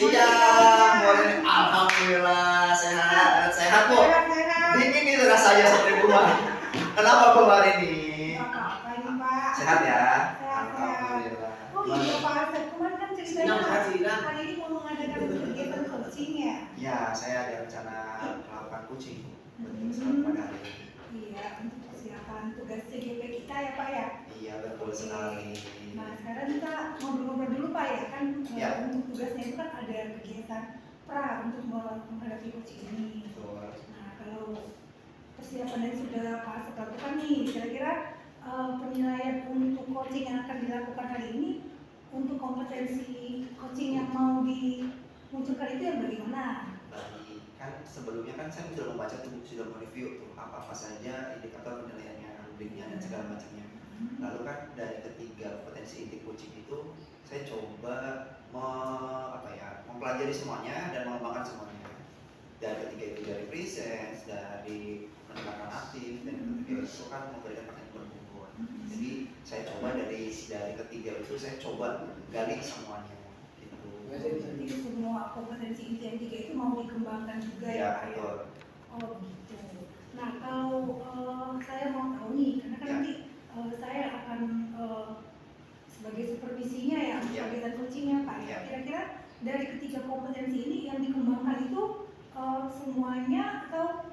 Siang, boleh. Alhamdulillah sehat, sehat Bu. Sehat. Dingin itu rasanya sampai rumah. Kenapa Bu hari ini? Nggak apa-apa ini Pak. Sehat ya? Sehat. Alhamdulillah. Oh iya Pak Asep, kemarin kan ceritanya hari ini mau mengadakan kegiatan coaching ya? Ya, saya ada rencana melakukan coaching pada hari ini. Iya, untuk persiapan tugas CGP kita ya Pak ya? Iya, betul sekali. Nah sekarang kita ngobrol-ngobrol dulu Pak ya, kan Ya. untuk tugasnya itu kan ada kegiatan pra untuk menghadapi coaching ini. Betul. Nah kalau persiapan yang sudah Pak Asep lakukan nih, kira-kira penilaian untuk coaching yang akan dilakukan hari ini untuk kompetensi coaching yang mau dimunculkan itu yang bagaimana? Baik, kan sebelumnya kan saya sudah membaca tuh, sudah mereview tuh apa-apa saja indikator penilaiannya, rubriknya dan segala macamnya. Lalu kan dari ketiga potensi inti coaching itu saya coba mempelajari semuanya dan mengembangkan semuanya. Dari ketiga itu dari presence, dari pendekatan aktif, dan ketiga itu kan memberikan paket berkumpul. Jadi saya coba dari ketiga itu saya coba gali semuanya. Gitu. Jadi semua kompetensi inti yang tiga itu mau dikembangkan juga ya Pak ya? Betul. Oh gitu. Nah kalau saya mau tahu nih, karena kan nanti saya akan sebagai supervisinya ya, kegiatan coachingnya Pak ya. Kira-kira dari ketiga kompetensi ini yang dikembangkan itu semuanya atau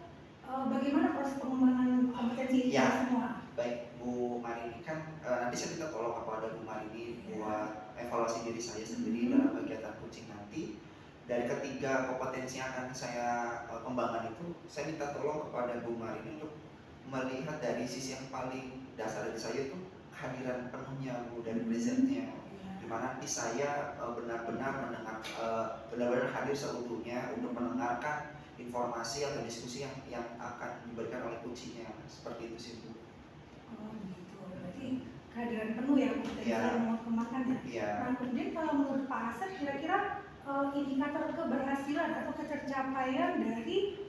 bagaimana proses pengembangan kompetensi ini semua? Baik Bu Marini, kan nanti saya minta tolong kepada Bu Marini buat evaluasi diri saya sendiri dalam kegiatan coaching nanti. Dari ketiga kompetensi yang akan saya kembangkan itu, saya minta tolong kepada Bu Marini untuk melihat dari sisi yang paling dasar dari saya itu kehadiran penuhnya Bu dari presentnya, dimana nanti saya benar-benar mendengar, benar-benar hadir seutuhnya untuk mendengarkan informasi atau diskusi yang akan diberikan oleh coachingnya, seperti itu sih Bu. Oh gitu, berarti kehadiran penuh ya kompetensi yang mau kembangkan ya. Nah kemudian kalau menurut Pak Asep kira-kira indikator keberhasilan atau ketercapaian dari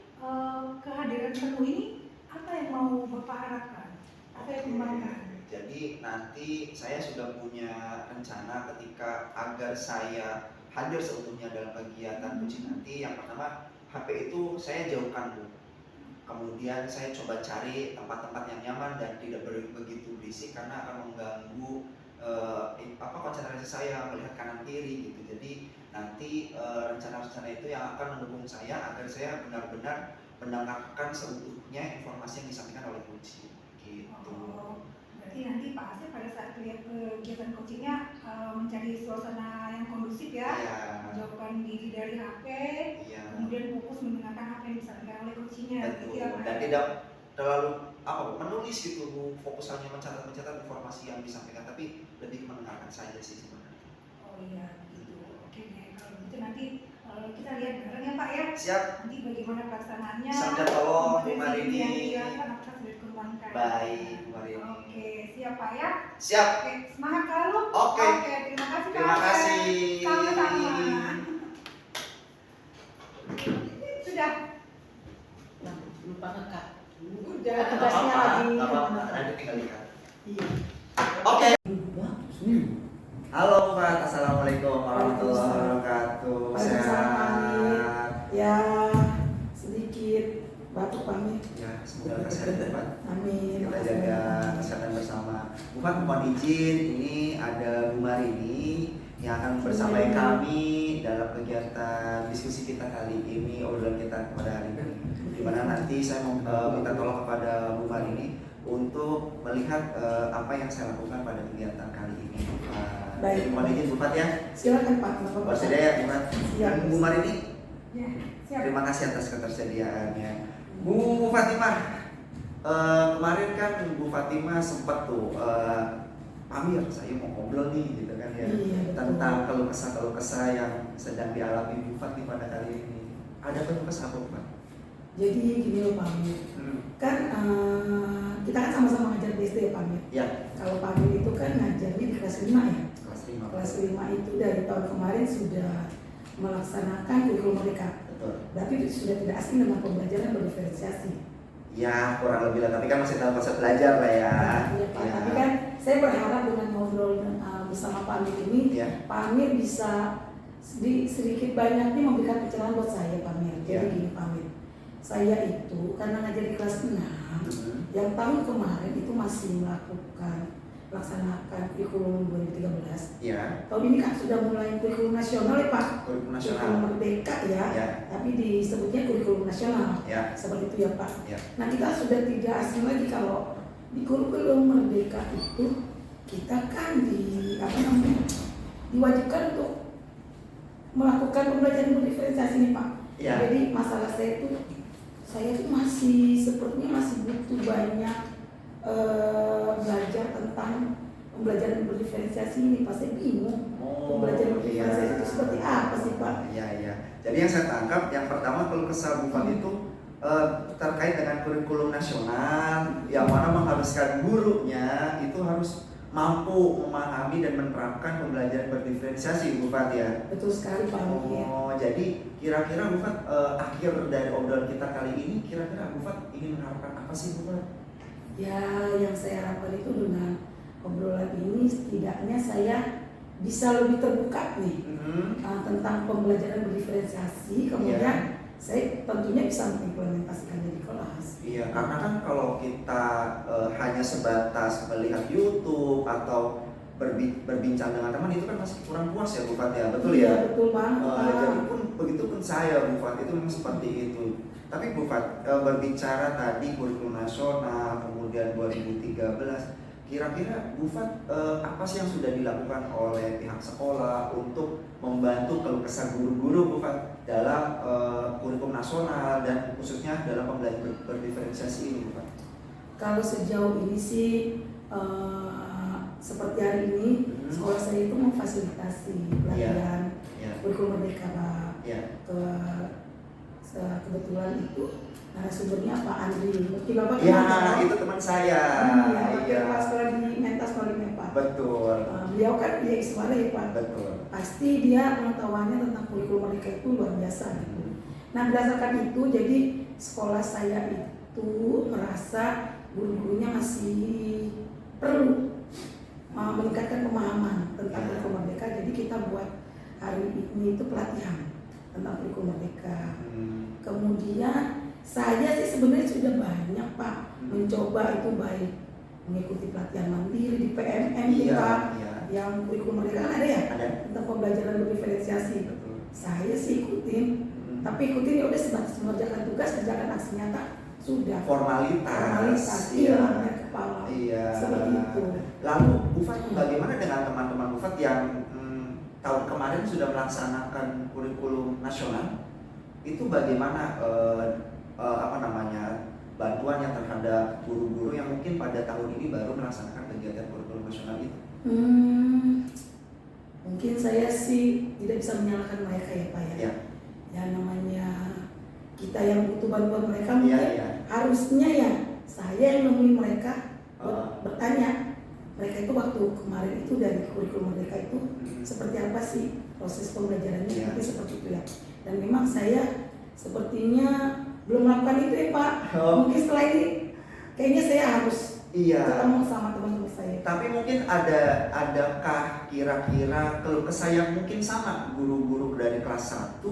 kehadiran penuh ini apa yang mau Bapak harapkan? Apa yang kembangkan? Jadi nanti saya sudah punya rencana ketika agar saya hadir seutuhnya dalam kegiatan coaching nanti. Yang pertama, HP itu saya jauhkan Bu. Kemudian saya coba cari tempat-tempat yang nyaman dan tidak begitu berisik karena akan mengganggu konsentrasi saya melihat kanan kiri gitu. Jadi nanti rencana-rencana itu yang akan mendukung saya agar saya benar-benar mendengarkan seutuhnya informasi yang disampaikan oleh coach gitu. Berarti nanti Pak Asep pada saat lihat kegiatan coachingnya mencari suasana yang kondusif ya, menjauhkan diri dari HP, kemudian fokus mendengarkan apa yang disampaikan oleh coachingnya. Dan tidak terlalu menulis gitu Bu, fokus hanya mencatat informasi yang disampaikan, tapi lebih mendengarkan saja sih sebenarnya. Oh iya gitu. Oke deh, kalau gitu nanti kita lihat bareng ya Pak ya. Siap. Nanti bagaimana pelaksanaannya. Sampai tolong Bu Marini. Apakah sudah dikembangkan? Baik Bu Marini. Oke, siap Pak ya. Siap. Oke, semangat selalu. Oke. Terima kasih Pak. Terima kasih. Sama-sama. Sudah. Lupa ngekak. Udah. Tugasnya lagi. Nanti tinggal lihat. Iya. Oke. Halo Pak, assalamualaikum warahmatullahi wabarakatuh. Sehat. Ya, sedikit batuk pamit. Ya, semoga kesehatan Pak. Amin. Kita jaga kesehatan bersama. Bu Pak, mohon izin, ini ada Bu Marini yang akan bersama kami dalam kegiatan diskusi kita kali ini, obrolan kita pada hari ini. Dimana nanti saya minta tolong kepada Bu Marini untuk melihat apa yang saya lakukan pada kegiatan kali ini. Baik. Mohon izin Bu Pat ya. Silakan Pak. Bersedia ya Bu Pat. Bu Marini. Ya, siap. Terima kasih atas ketersediaannya. Bu Fatimah, kemarin kan Bu Fatimah sempat tuh pamir, saya mau ngobrol nih gitu kan ya, tentang keluh kesah yang sedang dialami Bu Fatimah pada kali ini. Ada keluh kesah apa Pak? Jadi gini loh Pak Amir, kan kita kan sama-sama ngajar BSD ya Pak Amir. Ya. Kalau Pak Amir itu kan ngajarnya di kelas 5 ya. Kelas 5. Kelas 5 itu dari tahun kemarin sudah melaksanakan kurikulum mereka. Betul. Berarti itu sudah tidak asing dengan pembelajaran berdiferensiasi. Ya kurang lebih lah, tapi kan masih dalam proses belajar lah ya. Iya Pak, tapi kan saya berharap dengan ngobrol bersama Pak Amir ini, Pak Amir bisa sedikit banyaknya memberikan pencerahan buat saya Pak Mir. Jadi Ya. gini Pak Mir, saya itu karena ngajar di kelas 6, yang tahun kemarin itu masih melaksanakan kurikulum 2013. Ya. Tahun ini kan sudah mulai kurikulum nasional ya Pak. Kurikulum nasional. Kurikulum merdeka ya, Ya. tapi disebutnya kurikulum nasional. Ya. Seperti itu ya Pak. Ya. Nah kita sudah tidak asing lagi kalau di kurikulum merdeka itu kita kan diwajibkan untuk melakukan pembelajaran berdiferensiasi nih Pak. Ya. Jadi masalah saya itu masih sepertinya masih butuh banyak belajar tentang pembelajaran berdiferensiasi ini Pak. Saya bingung pembelajaran berdiferensiasi itu seperti apa sih Pak? Iya, iya. Jadi yang saya tangkap, yang pertama keluh kesah Bu Fat itu terkait dengan kurikulum nasional yang mana mengharuskan gurunya itu harus mampu memahami dan menerapkan pembelajaran berdiferensiasi Bu Fat ya. Betul sekali Pak. Oh, jadi kira-kira Bu Fat akhir dari obrolan kita kali ini kira-kira Bu Fat ingin mengharapkan apa sih Bu Fat? Ya, yang saya harapkan itu dengan obrolan ini setidaknya saya bisa lebih terbuka nih tentang pembelajaran berdiferensiasi. Kemudian saya tentunya bisa mengimplementasikannya di kelas. Iya, karena kan kalau kita hanya sebatas melihat YouTube atau berbincang dengan teman itu kan masih kurang puas ya Bu Fat ya, betul ya? Iya, betul banget. Jadi begitu pun saya Bu Fat itu memang seperti itu. Tapi Bu Fat berbicara tadi kurikulum nasional kemudian 2013, kira-kira Bu Fat apa sih yang sudah dilakukan oleh pihak sekolah untuk membantu keluh kesah guru-guru Bu Fat dalam kurikulum nasional dan khususnya dalam pembelajaran berdiferensiasi ini Bu Fat? Kalau sejauh ini sih seperti hari ini sekolah saya itu memfasilitasi pelatihan kurikulum merdeka Pak. Kebetulan itu narasumbernya Pak Andri. Ngerti Bapak? Ya, itu teman saya. Iya, Pak sekolah di Mentas Polimnya Pak. Betul. Beliau kan dia Iswara ya Pak. Betul. Pasti dia pengetahuannya tentang kurikulum merdeka itu luar biasa gitu. Nah berdasarkan itu jadi sekolah saya itu merasa guru-gurunya masih perlu meningkatkan pemahaman tentang kurikulum merdeka. Jadi kita buat hari ini itu pelatihan tentang kurikulum merdeka. Kemudian saya sih sebenarnya sudah banyak Pak mencoba itu baik mengikuti pelatihan mandiri di PMM kita yang kurikulum merdeka kan ada ya tentang pembelajaran berdiferensiasi. Saya sih ikutin, tapi ikutin ya udah sebatas mengerjakan tugas, kerjakan aksi nyata sudah. Formalitas. Hilangnya kepala. Seperti itu. Lalu Bu Fat bagaimana dengan teman-teman Bu Fat yang tahun kemarin sudah melaksanakan kurikulum nasional? Itu bagaimana bantuannya terhadap guru-guru yang mungkin pada tahun ini baru melaksanakan kegiatan kurikulum nasional itu? Mungkin saya sih tidak bisa menyalahkan mereka ya Pak ya. Ya namanya kita yang butuh bantuan mereka mungkin harusnya ya saya yang nemuin mereka bertanya mereka itu waktu kemarin itu dari kurikulum merdeka itu seperti apa sih proses pembelajarannya mungkin seperti itu ya. Dan memang saya sepertinya belum melakukan itu ya Pak. Mungkin setelah ini kayaknya saya harus ketemu sama teman-teman saya. Tapi mungkin adakah kira-kira keluh kesah yang mungkin sama guru-guru dari kelas 1,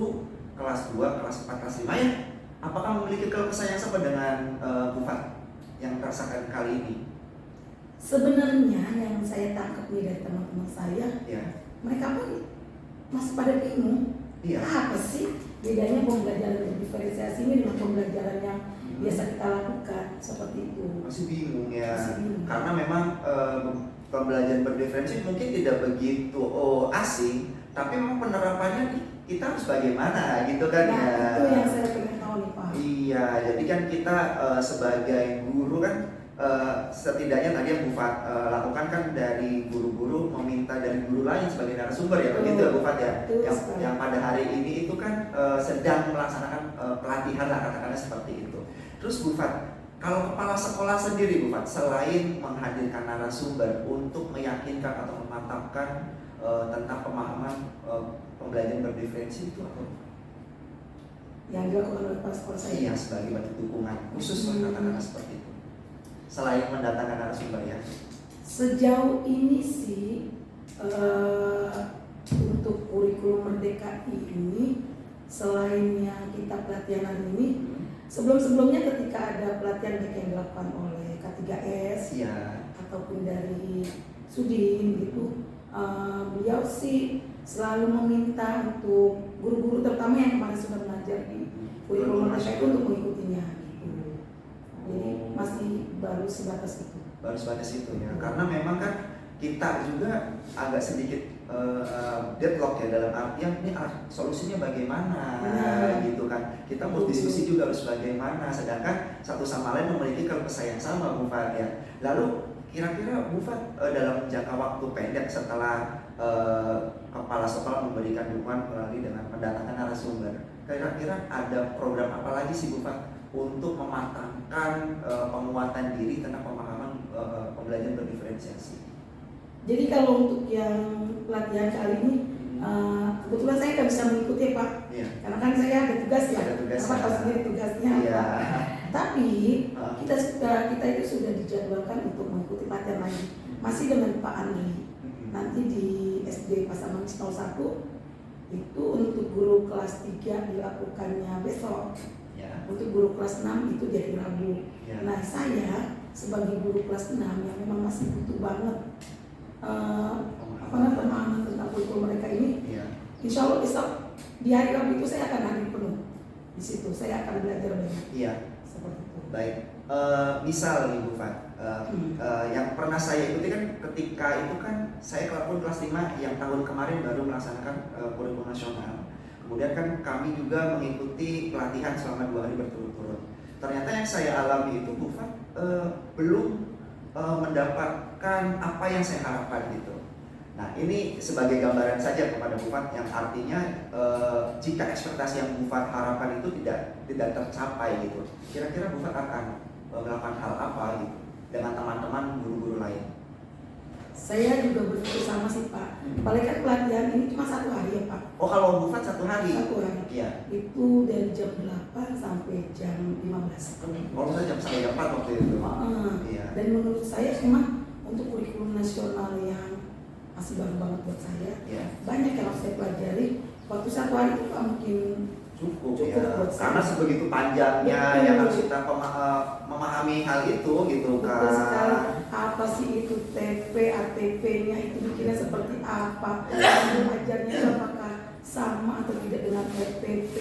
kelas 2, kelas 4, kelas 5 ya? Apakah memiliki keluh kesah yang sama dengan Bu Fat yang terasakan kali ini? Sebenarnya yang saya tangkap nih dari teman-teman saya, mereka pun masih pada bingung. Apa sih bedanya pembelajaran berdiferensiasi ini dengan pembelajaran yang biasa kita lakukan seperti itu? Masih bingung ya, karena memang pembelajaran berdiferensiasi mungkin tidak begitu asing, tapi memang penerapannya kita harus bagaimana gitu kan ya? Itu yang saya pengen tahu nih Pak. Iya, jadi kan kita sebagai guru kan setidaknya tadi yang Bu Fat lakukan kan dari guru-guru meminta dari guru lain sebagai narasumber ya, begitu ya Bu Fat ya, yang pada hari ini itu kan sedang melaksanakan pelatihan lah katakanlah seperti itu. Terus Bu Fat, kalau kepala sekolah sendiri Bu Fat, selain menghadirkan narasumber untuk meyakinkan atau memantapkan tentang pemahaman pembelajaran berdiferensi itu apa? Yang dilakukan oleh kepala sekolah saya? Iya, sebagai bentuk dukungan khusus katakanlah seperti itu. Selain mendatangkan narasumber ya. Sejauh ini sih untuk kurikulum merdeka pelatihan hari ini. Sebelum-sebelumnya ketika ada pelatihan baik yang dilakukan oleh K3S ataupun dari Sudin gitu, beliau sih selalu meminta untuk guru-guru terutama yang kemarin sudah belajar di kurikulum mereka itu untuk mengikutinya gitu. Jadi masih baru sebatas itu. Baru sebatas itu ya, karena memang kan kita juga agak sedikit deadlock ya, dalam artian ini solusinya bagaimana gitu kan. Kita mau diskusi juga harus bagaimana, sedangkan satu sama lain memiliki keluh kesah yang sama Bu Fat ya. Lalu kira-kira Bu Fat dalam jangka waktu pendek setelah kepala sekolah memberikan dukungan melalui dengan mendatangkan narasumber, kira-kira ada program apa lagi sih Bu Fat untuk mematangkan penguatan diri tentang pemahaman pembelajaran berdiferensiasi? Jadi kalau untuk yang pelatihan kali ini, kebetulan saya nggak bisa mengikuti ya Pak, karena kan saya ada tugas ya, Bapak tahu sendiri tugasnya apa. Tapi kita itu sudah dijadwalkan untuk mengikuti pelatihan lagi, masih dengan Pak Andri. Nanti di SD Pasaman 01 itu untuk guru kelas 3 dilakukannya besok. Untuk guru kelas 6 itu jadi Rabu. Nah saya sebagai guru kelas 6 yang memang masih butuh banget pemahaman tentang kurikulum mereka ini, insya Allah besok di hari Rabu itu saya akan hadir penuh di situ. Saya akan belajar banyak. Seperti itu. Baik. Misal nih Bu Fat, yang pernah saya ikuti kan ketika itu kan saya kelas 5 yang tahun kemarin baru melaksanakan kurikulum nasional. Kemudian kan kami juga mengikuti pelatihan selama 2 hari berturut-turut. Ternyata yang saya alami itu Bu Fat belum mendapatkan apa yang saya harapkan gitu. Nah ini sebagai gambaran saja kepada Bu Fat, yang artinya jika ekspektasi yang Bu Fat harapkan itu tidak tercapai gitu, kira-kira Bu Fat akan melakukan hal apa gitu dengan teman-teman guru-guru lain? Saya juga berpikir sama sih Pak. Paling kan pelatihan ini cuma 1 hari ya Pak. Oh kalau Bu Fat 1 hari? 1 hari. Iya. Itu dari jam 8 sampai jam 15. Kalau saya jam 4 waktu itu. Iya. Dan menurut saya memang untuk kurikulum nasional yang masih baru banget buat saya, banyak yang harus saya pelajari. Waktu 1 hari itu Pak mungkin cukup ya. Buat karena saya. Sebegitu panjangnya yang harus kita memahami hal itu gitu kan. Betul sekali. Apa sih itu TP, ATP-nya itu bikinnya seperti apa? Ajarnya apakah sama atau tidak dengan RPP?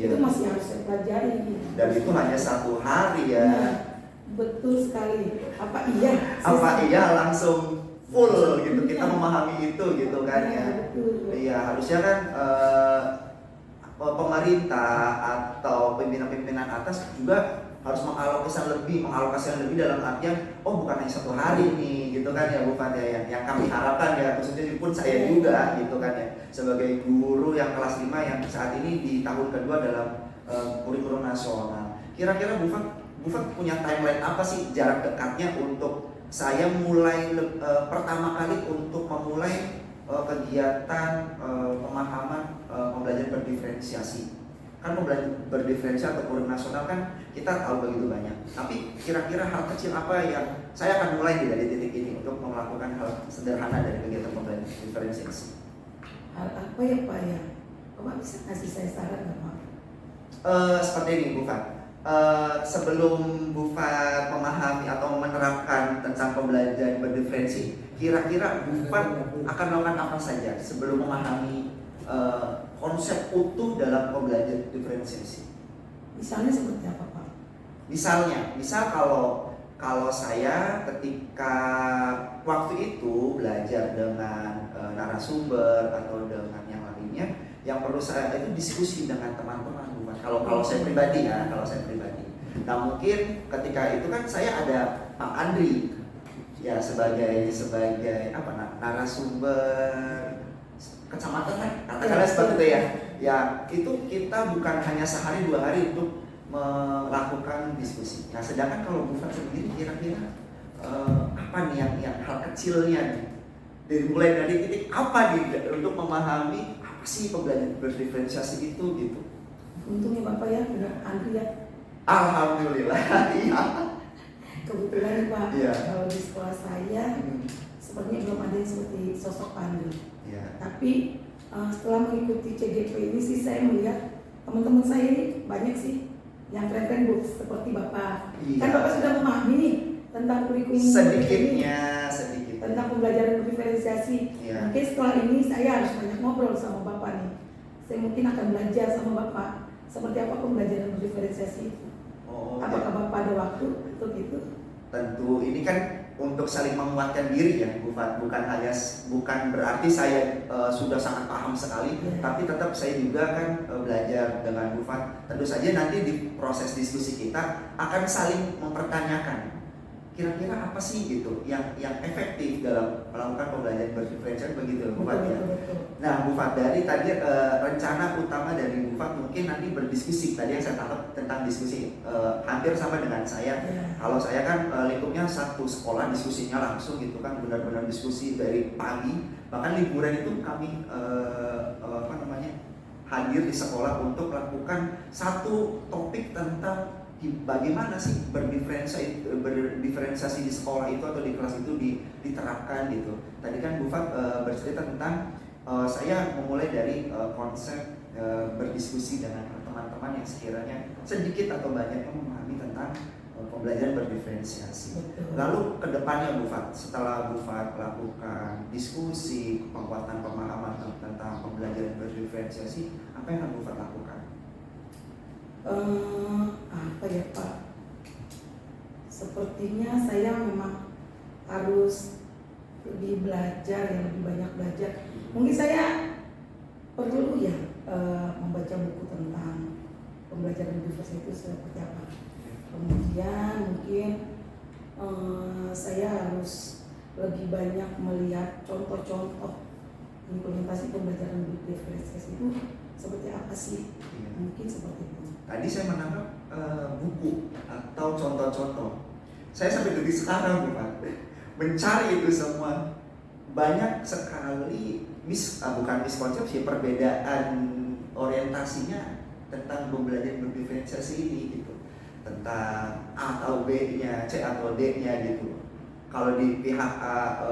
Itu masih harus saya pelajari. Dan itu hanya 1 hari ya. Betul sekali. Apa iya langsung full gitu kita memahami itu gitu kan ya. Iya harusnya kan pemerintah atau pimpinan-pimpinan atas juga harus mengalokasikan lebih dalam artian bukan hanya 1 hari nih gitu kan ya Bu Fat ya, yang kami harapkan ya, khususnya pun saya juga gitu kan ya sebagai guru yang kelas 5 yang saat ini di tahun kedua dalam kurikulum nasional. Kira-kira Bu Fat punya timeline apa sih jarak dekatnya untuk saya mulai pertama kali untuk memulai kegiatan pemahaman pembelajaran berdiferensiasi? Kan pembelajaran berdiferensiasi atau kurikulum nasional kan kita tahu begitu banyak. Tapi kira-kira hal kecil apa yang saya akan mulai dari titik ini untuk melakukan hal sederhana dari kegiatan pembelajaran diferensiasi? Hal apa ya Pak ya? Bapak bisa kasih saya saran nggak Pak? Seperti ini Bu Fat. Sebelum Bu Fat memahami atau menerapkan tentang pembelajaran berdiferensi, kira-kira Bu Fat akan melakukan apa saja sebelum memahami konsep utuh dalam pembelajaran diferensiasi? Misalnya seperti apa Pak? Misal kalau saya ketika waktu itu belajar dengan narasumber atau dengan yang lainnya, yang perlu saya itu diskusi dengan teman-teman. Kalau saya pribadi ya, Nah mungkin ketika itu kan saya ada Pak Andri ya sebagai narasumber kecamatan kan, katakanlah seperti itu ya. Ya itu kita bukan hanya sehari 2 hari untuk melakukan diskusi. Nah sedangkan kalau Bu Fat sendiri kira-kira apa nih yang hal kecilnya nih? Mulai dari titik apa nih untuk memahami apa sih pembelajaran berdiferensiasi itu gitu? Untungnya Bapak ya, benar Andri ya. Alhamdulillah. Iya. Kebetulan Pak, kalau di sekolah saya sepertinya belum ada yang seperti sosok Andri. Tapi setelah mengikuti CGP ini sih saya melihat teman-teman saya ini banyak sih yang keren-keren Bu, seperti Bapak. Iya. Kan Bapak sudah memahami nih tentang kurikulum ini, sedikit. tentang pembelajaran berdiferensiasi. Iya. Mungkin setelah ini saya harus banyak ngobrol sama Bapak nih. Saya mungkin akan belajar sama Bapak seperti apa pembelajaran berdiferensiasi itu. Oh, Apakah ya. Bapak ada waktu untuk itu? Tentu ini kan untuk saling menguatkan diri ya Bu Fat, bukan berarti saya sudah sangat paham sekali, Ya. tapi tetap saya juga kan belajar dengan Bu Fat. Tentu saja nanti di proses diskusi kita akan saling mempertanyakan kira-kira apa sih gitu yang efektif dalam melakukan pembelajaran berdiferensiasi begitu Bu Fat ya. Betul. Nah Bu Fat, dari tadi rencana utama dari Bu Fat mungkin nanti berdiskusi. Tadi yang saya tangkap tentang diskusi hampir sama dengan saya. Ya. Kalau saya kan lingkupnya satu sekolah, diskusinya langsung gitu kan, benar-benar diskusi dari pagi, bahkan liburan itu kami hadir di sekolah untuk melakukan satu topik tentang bagaimana sih berdiferensiasi di sekolah itu atau di kelas itu diterapkan gitu. Tadi kan Bu Fat bercerita tentang saya memulai dari konsep berdiskusi dengan teman-teman yang sekiranya sedikit atau banyaknya memahami tentang pembelajaran berdiferensiasi. Betul. Lalu ke depannya Bu Fat, setelah Bu Fat melakukan diskusi, penguatan pemahaman tentang pembelajaran berdiferensiasi, apa yang akan Bu Fat lakukan? Apa ya Pak? Sepertinya saya memang harus lebih belajar, ya lebih banyak belajar. Mungkin saya perlu ya membaca buku tentang pembelajaran berdiferensiasi itu seperti apa. Kemudian mungkin saya harus lebih banyak melihat contoh-contoh implementasi pembelajaran berdiferensiasi itu seperti apa sih? Mungkin seperti itu. Tadi saya menangkap buku atau contoh-contoh. Saya sampai detik sekarang Bu Fat mencari itu semua. Banyak sekali bukan miskonsepsi, perbedaan orientasinya tentang pembelajaran berdiferensiasi ini gitu. Tentang A atau B-nya, C atau D-nya gitu. Kalau di pihak A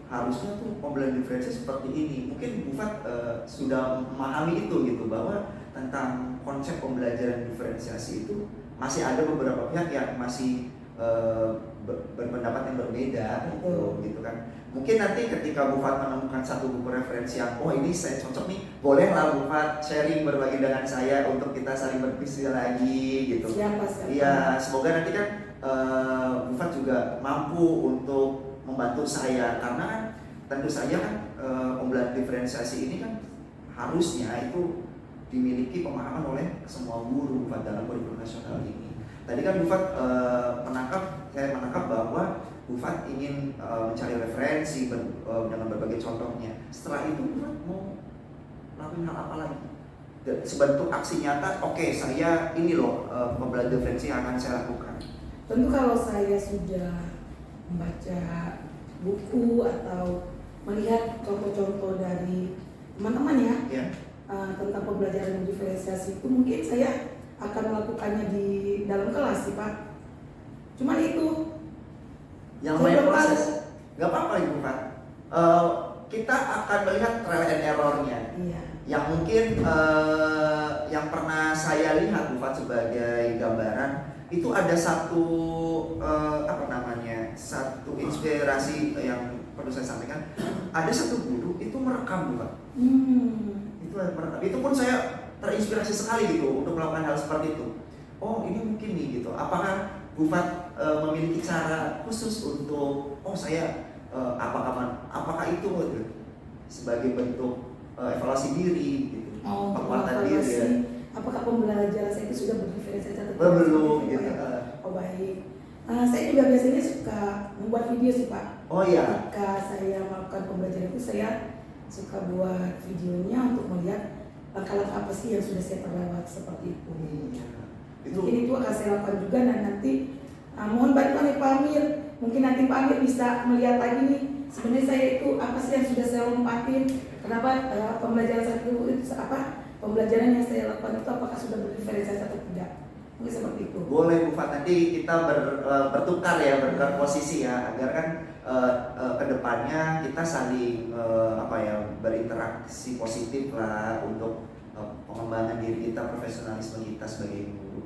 harusnya tuh pembelajaran diferensiasi seperti ini. Mungkin Bu Fat sudah memahami itu gitu, bahwa tentang konsep pembelajaran diferensiasi itu masih ada beberapa pihak yang masih berpendapat yang berbeda gitu kan. Mungkin nanti ketika Bu Fat menemukan satu buku referensi yang ini saya cocok nih, bolehlah Bu Fat sharing, berbagi dengan saya untuk kita saling berdiskusi lagi gitu. Siapa? Iya, semoga nanti kan Bu Fat juga mampu untuk membantu saya, karena kan tentu saja kan pembelajaran diferensiasi ini kan harusnya itu dimiliki pemahaman oleh semua guru Bu Fat dalam kurikulum nasional ini. Tadi kan Bu Fat saya menangkap bahwa Bu Fat ingin mencari referensi dengan berbagai contohnya. Setelah itu Bu Fat mau lakukan hal apa lagi? Sebentuk aksi nyata, saya ini loh pembelajaran diferensiasi yang akan saya lakukan. Tentu kalau saya sudah membaca buku atau melihat contoh-contoh dari teman-teman ya. Tentang pembelajaran diferensiasi itu, mungkin saya akan melakukannya di dalam kelas sih Pak. Cuman itu yang namanya proses, nggak apa-apa Ibu Fat. Kita akan melihat trial and error-nya. Iya. Yang mungkin yang pernah saya lihat Bu Fat sebagai gambaran itu ada satu satu inspirasi yang perlu saya sampaikan. Ada satu guru itu merekam Bu Fat. Itu pun saya terinspirasi sekali gitu untuk melakukan hal seperti itu. Ini mungkin nih gitu. Apakah Bu Fat memiliki cara khusus untuk saya apakah itu gitu, sebagai bentuk evaluasi diri gitu, penguatan diri ya. Apakah pembelajaran saya itu sudah berdiferensiasi atau belum gitu. Baik. Saya juga biasanya suka membuat video sih Pak. Iya. Ketika saya melakukan pembelajaran itu, saya suka buat videonya untuk melihat langkah-langkah apa sih yang sudah saya terlewat seperti itu. Mungkin itu akan saya lakukan juga, dan nanti mohon bantuan nih Pak Amir. Mungkin nanti Pak Amir bisa melihat lagi nih, sebenarnya saya itu apa sih yang sudah saya lompatin, kenapa pembelajaran saya itu pembelajaran yang saya lakukan itu apakah sudah berdiferensiasi atau tidak. Mungkin seperti itu. Boleh Bu Fat, nanti kita bertukar ya, bertukar posisi ya, agar kan kedepannya kita saling berinteraksi positif lah untuk pengembangan diri kita, profesionalisme kita sebagai guru.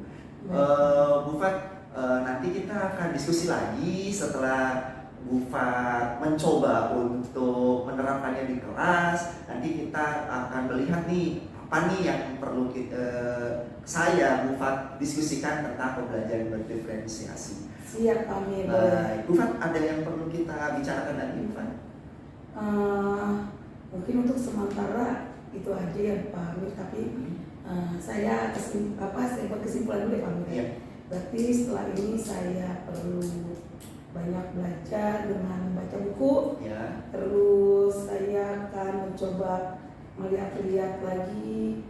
Bu Fat, nanti kita akan diskusi lagi setelah Bu Fat mencoba untuk menerapkannya di kelas. Nanti kita akan melihat nih apa nih yang perlu saya Bu Fat diskusikan tentang pembelajaran berdiferensiasi. Siap kami. Baik, Bu Fat, ada yang perlu kita bicarakan lagi, Bu Fat? Mungkin untuk sementara itu aja ya Pak Amir, tapi saya buat kesimpulan dulu ya Pak Amir. Iya. Berarti setelah ini saya perlu banyak belajar dengan baca buku, Ya. terus saya akan mencoba melihat-lihat lagi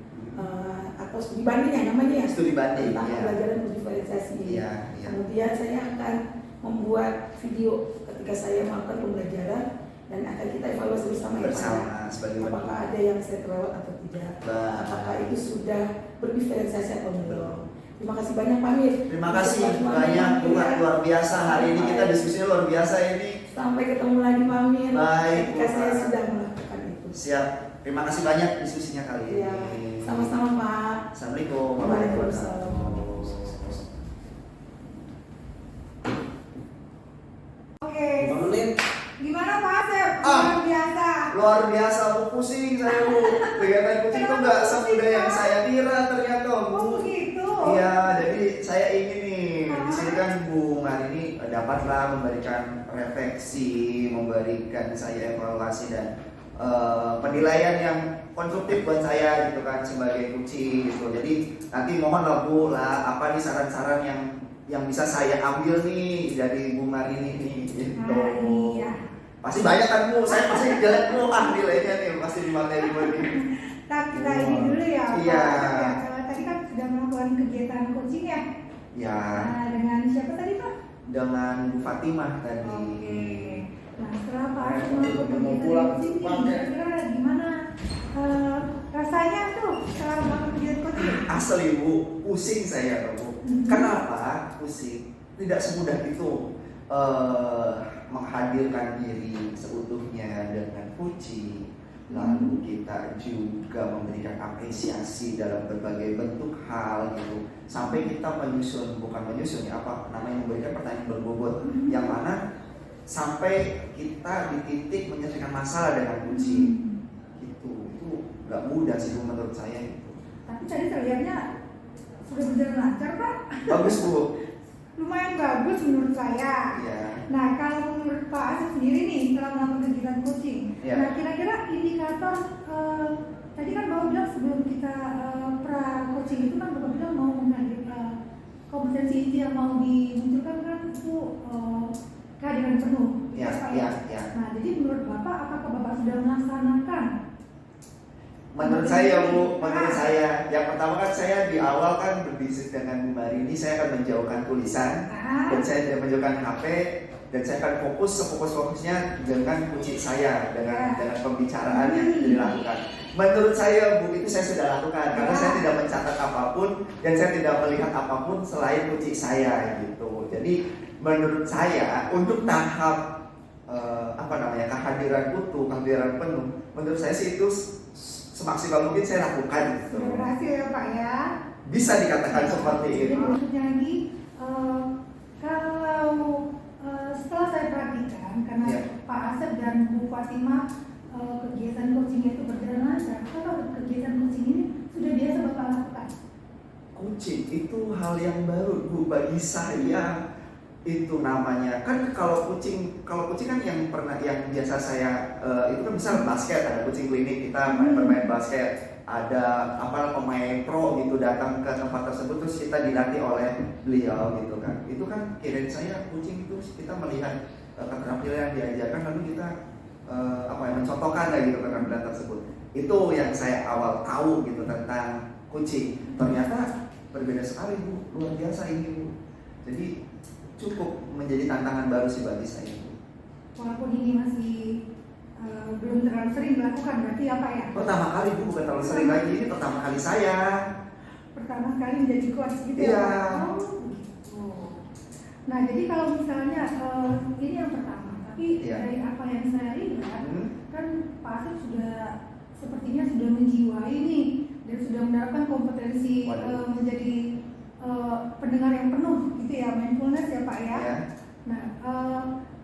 atau studi banding ya namanya ya, Studi banding, tentang ya. pembelajaran berdiferensiasi. Iya, iya. Kemudian saya akan membuat video ketika saya melakukan pembelajaran dan akan kita evaluasi bersama ya Pak. Bersama sebagai Apakah ada yang saya terlewat atau tidak? Baik. Apakah itu sudah berdiferensiasi atau belum? Terima kasih banyak Pak Amir. Terima kasih banyak, Bu Fat, luar biasa. Hari ini kita diskusinya luar biasa ini. Sampai ketemu lagi Pak Amir. Baik, Ketika Bu saya Fat. sudah melakukan itu. Siap. Terima kasih banyak diskusinya kali ini. Ya, sama-sama Pak. Assalamualaikum Waalaikumsalam. Oke. 5 menit. Gimana Pak Asep? Ah. Luar biasa. Luar biasa, Bu. Pusing saya, Bu. Kegiatan kucing itu nggak semudah yang saya kira ternyata, Bu. Oh begitu. Iya, jadi saya ingin nih di sini kan Bu hari ini dapatlah memberikan refleksi, memberikan saya evaluasi dan penilaian yang konstruktif buat saya gitu kan sebagai kucing gitu. Jadi nanti mohon lah Bu lah apa nih saran-saran yang bisa saya ambil nih dari Bu Marini nih gitu. Nah, iya. Pasti banyak kan Bu, saya pasti jelek Bu nilainya nih pasti di materi Bu ini. Kita ini dulu ya Pak Iya. Asep ya. Tadi kan sudah melakukan kegiatan coaching ya. Ya, Nah, dengan siapa tadi Pak? dengan Bu Fatimah tadi. Oke. Nah setelah Pak Asep melakukan kegiatan coaching nih, kira-kira gimana rasanya tuh setelah melakukan kegiatan coaching? Asli Bu, pusing saya Bu. Kenapa pusing? Tidak semudah itu menghadirkan diri seutuhnya dengan kucing. Lalu kita juga memberikan apresiasi dalam berbagai bentuk hal gitu. Sampai kita bukan menyusun ya, apa namanya, memberikan pertanyaan berbobot yang mana sampai kita di titik menyelesaikan masalah dengan kucing. Itu nggak mudah sih Bu menurut saya itu. Tapi tadi terlihatnya sudah berjalan lancar Pak. Bagus Bu. Lumayan bagus menurut saya. Ya. Nah kalau menurut Pak Asep sendiri nih setelah melakukan kegiatan coaching, Ya. nah kira-kira indikator tadi kan Bapak bilang sebelum kita pra coaching itu kan Bapak bilang mau menghadirkan kompetensi inti yang mau dimunculkan kan itu kehadiran penuh. Ya, Pak, ya, ya. Nah jadi menurut Bapak apakah Bapak sudah melaksanakan? Menurut saya Bu, menurut saya yang pertama kan saya di awal kan berbisnis dengan Bu Marini, saya akan menjauhkan tulisan dan saya tidak menjauhkan HP dan saya akan sefokus-fokusnya dengan kucing saya dengan pembicaraan yang dilakukan. Menurut saya Bu itu saya sudah lakukan karena saya tidak mencatat apapun dan saya tidak melihat apapun selain kucing saya gitu. Jadi menurut saya untuk tahap kehadiran utuh, kehadiran penuh, menurut saya sih itu semaksimal mungkin saya lakukan gitu. Sudah berhasil ya Pak ya. Bisa dikatakan seperti Jadi itu. berikutnya lagi kalau setelah saya perhatikan karena Ya. Pak Asep dan Bu Fatimah kegiatan coaching itu berjalan lancar, kalau kegiatan coaching ini sudah biasa Bapak lakukan? Kucing itu hal yang baru Bu bagi saya. Itu namanya kan kalau kucing kan yang biasa saya itu kan misal basket, ada kucing klinik kita bermain basket, ada pemain pro gitu datang ke tempat tersebut terus kita dilatih oleh beliau gitu kan. Itu kan kirain saya kucing itu kita melihat keterampilan yang diajarkan lalu kita mencontohkan gitu keterampilan tersebut. Itu yang saya awal tahu gitu tentang kucing. Ternyata berbeda sekali Bu, luar biasa ini Bu. Jadi cukup menjadi tantangan baru sih bagi saya. Walaupun ini masih belum terlalu sering dilakukan, berarti apa ya? Pertama kali Bu, bukan terlalu sering lagi, ini pertama kali saya. Pertama kali menjadi coach gitu Iya. ya? Oh, begitu. Nah jadi kalau misalnya ini yang pertama, tapi Iya. dari apa yang saya lihat kan Pak Asep sudah sepertinya sudah menjiwai nih dan sudah menerapkan kompetensi menjadi pendengar yang penuh gitu ya, mindfulness ya Pak ya. Ya. Nah,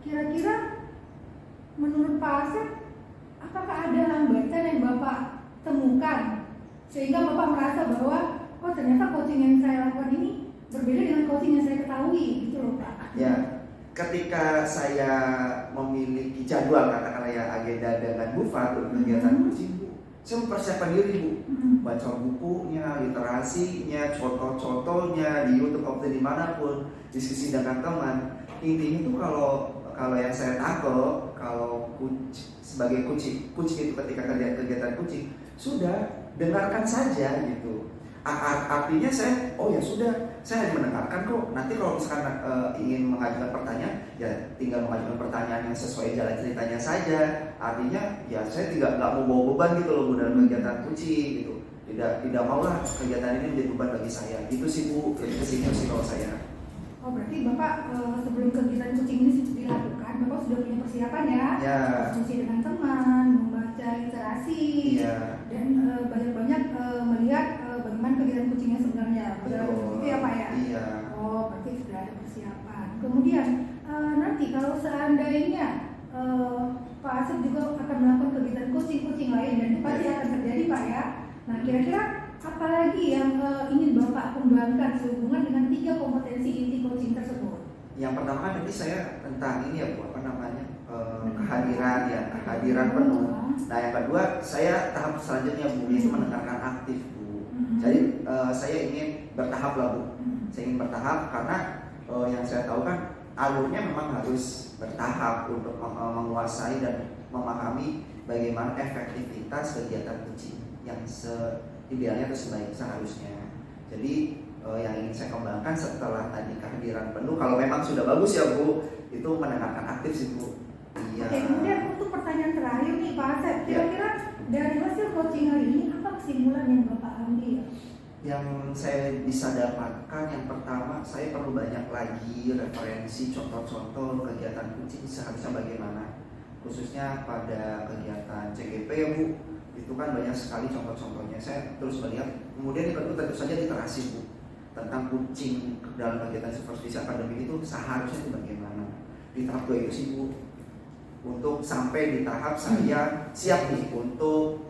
kira-kira menurut Pak Asep, apakah ada hambatan yang Bapak temukan sehingga Bapak merasa bahwa oh ternyata coaching yang saya lakukan ini berbeda dengan coaching yang saya ketahui gitu loh Pak? Ya, ketika saya memiliki jadwal katakanlah ya agenda dengan Bufa untuk kegiatan coaching Bu, saya mempersiapkan diri Bu, baca bukunya, literasinya, contoh-contohnya di YouTube atau dimanapun, diskusi dengan teman. Intinya tuh kalau yang saya tahu, kalau sebagai coaching itu ketika kegiatan coaching sudah dengarkan saja gitu. Artinya saya, oh ya sudah, saya hanya mendengarkan kok. Nanti kalau misalkan ingin mengajukan pertanyaan, ya tinggal mengajukan pertanyaan yang sesuai jalan ceritanya saja. Artinya ya saya nggak mau bawa beban gitu loh Bu dalam kegiatan coaching gitu. Tidak maulah kegiatan ini menjadi beban bagi saya. Itu sih Bu, itu sih kalau saya. Oh berarti Bapak sebelum kegiatan coaching ini dilakukan, Bapak sudah punya persiapan ya? Ya. Diskusi dengan teman, membaca literasi, Iya. dan banyak-banyak melihat bagaimana kegiatan coachingnya sebenarnya. Begitu ya Pak ya? Iya. Oh berarti sudah ada persiapan. Kemudian nanti kalau seandainya Pak Asep juga akan melakukan kegiatan coaching lain, dan itu pasti akan terjadi Pak ya. Nah kira-kira apalagi yang ingin Bapak kembangkan sehubungan dengan 3 kompetensi inti coaching tersebut? Yang pertama kan tadi saya tentang ini ya Bu, apa namanya, kehadiran penuh. Nah yang kedua saya tahap selanjutnya Bu, itu mendengarkan aktif Bu. Jadi saya ingin bertahap lah Bu. Saya ingin bertahap karena yang saya tahu kan alurnya memang harus bertahap untuk menguasai dan memahami bagaimana efektivitas kegiatan coaching yang idealnya atau seharusnya. Jadi yang ingin saya kembangkan setelah tadi kehadiran penuh, kalau memang sudah bagus ya Bu, itu mendengarkan aktif sih Bu. Iya. Oke, kemudian untuk pertanyaan terakhir nih Pak Asep, kira-kira dari hasil coaching hari ini apa kesimpulan yang Bapak ambil? Yang saya bisa dapatkan, yang pertama saya perlu banyak lagi referensi contoh-contoh kegiatan coaching seharusnya bagaimana, khususnya pada kegiatan CGP ya Bu. Itu kan banyak sekali contoh-contohnya. Saya terus melihat. Kemudian yang kedua tentu saja literasi Bu, tentang coaching dalam kegiatan supervisi akademik itu seharusnya itu bagaimana. Di tahap 2 itu sih Bu, untuk sampai di tahap saya siap nih untuk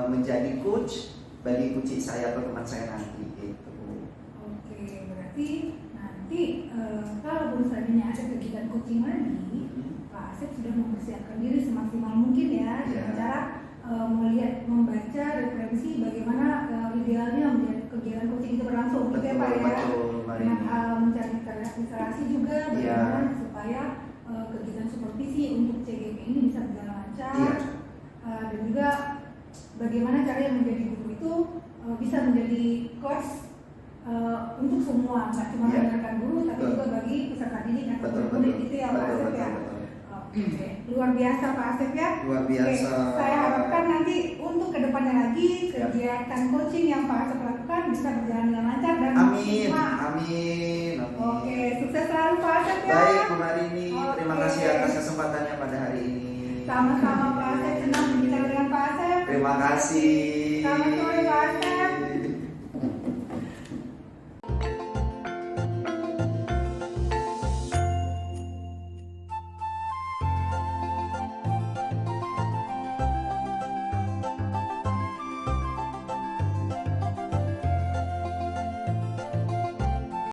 menjadi coach bagi coaching saya atau teman saya nanti gitu. Oke, berarti nanti kalau seandainya ada kegiatan coaching lagi, Pak Asep sudah mempersiapkan diri semaksimal mungkin ya, dengan cara melihat, membaca referensi bagaimana idealnya menjadi kegiatan coaching itu berlangsung, gitu ya Pak ya. Dengan mencari literasi juga bagaimana supaya kegiatan supervisi untuk CGP ini bisa berjalan lancar, dan juga bagaimana cara yang menjadi guru itu bisa menjadi coach untuk semua, nggak cuma mendengarkan guru tapi juga bagi peserta didik atau murid gitu ya Pak Asep ya. Oke, luar biasa Pak Asep ya. Luar biasa. Oke, saya harapkan nanti untuk kedepannya lagi kegiatan coaching yang Pak Asep lakukan bisa berjalan dengan lancar dan maksimal. Amin. Oke, sukses selalu Pak Asep ya. Baik Bu Marini, terima kasih atas kesempatannya pada hari ini. Sama-sama Pak Asep, senang berbicara dengan Pak Asep. Terima kasih. Selamat sore Pak